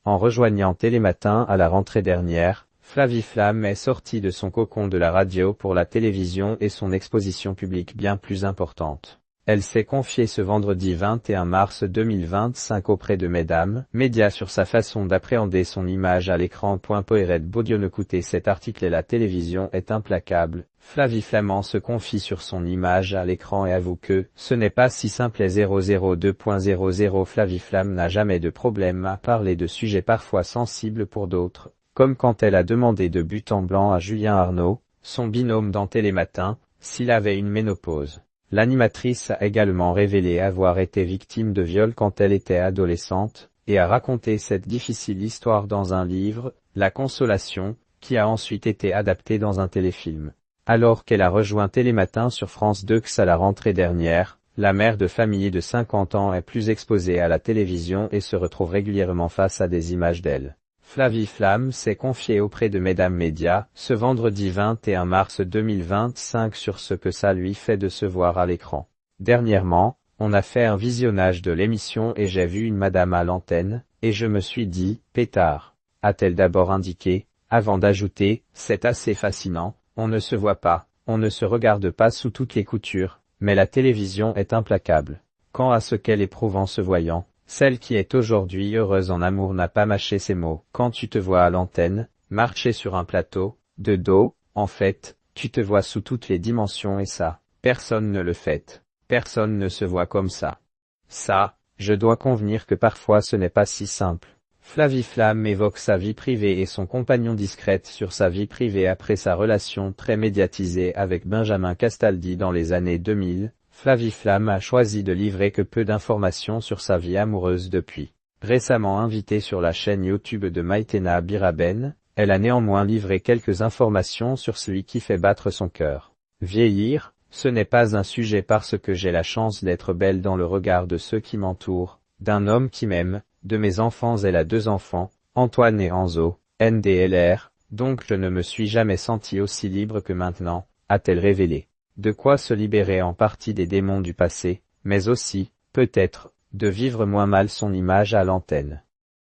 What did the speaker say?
En rejoignant Télématin à la rentrée dernière, Flavie Flamme est sortie de son cocon de la radio pour la télévision et son exposition publique bien plus importante. Elle s'est confiée ce vendredi 21 mars 2025 auprès de Mesdames, médias sur sa façon d'appréhender son image à l'écran. Poiret Baudio. Écoutez cet article et la télévision est implacable. Flavie Flamand se confie sur son image à l'écran et avoue que ce n'est pas si simple. 002.00 Flavie Flamme n'a jamais de problème à parler de sujets parfois sensibles pour d'autres, comme quand elle a demandé de but en blanc à Julien Arnaud, son binôme dans Télématin, s'il avait une ménopause. L'animatrice a également révélé avoir été victime de viol quand elle était adolescente, et a raconté cette difficile histoire dans un livre, La Consolation, qui a ensuite été adapté dans un téléfilm. Alors qu'elle a rejoint Télématin sur France 2 à la rentrée dernière, la mère de famille de 50 ans est plus exposée à la télévision et se retrouve régulièrement face à des images d'elle. Flavie Flamme s'est confiée auprès de Mesdames Médias ce vendredi 21 mars 2025 sur ce que ça lui fait de se voir à l'écran. Dernièrement, on a fait un visionnage de l'émission et j'ai vu une madame à l'antenne, et je me suis dit, pétard, a-t-elle d'abord indiqué, avant d'ajouter, c'est assez fascinant, on ne se voit pas, on ne se regarde pas sous toutes les coutures, mais la télévision est implacable. Quant à ce qu'elle éprouve en se voyant, celle qui est aujourd'hui heureuse en amour n'a pas mâché ses mots. Quand tu te vois à l'antenne, marcher sur un plateau, de dos, en fait, tu te vois sous toutes les dimensions et ça, personne ne le fait. Personne ne se voit comme ça. Ça, je dois convenir que parfois ce n'est pas si simple. Flavie Flamme évoque sa vie privée et son compagnon discrète sur sa vie privée après sa relation très médiatisée avec Benjamin Castaldi dans les années 2000. Flavie Flamme a choisi de livrer que peu d'informations sur sa vie amoureuse depuis. Récemment invitée sur la chaîne YouTube de Maïtena Biraben, elle a néanmoins livré quelques informations sur celui qui fait battre son cœur. Vieillir, ce n'est pas un sujet parce que j'ai la chance d'être belle dans le regard de ceux qui m'entourent, d'un homme qui m'aime, de mes enfants. Elle a 2 enfants, Antoine et Enzo, NDLR, donc je ne me suis jamais sentie aussi libre que maintenant, a-t-elle révélé. De quoi se libérer en partie des démons du passé, mais aussi, peut-être, de vivre moins mal son image à l'antenne.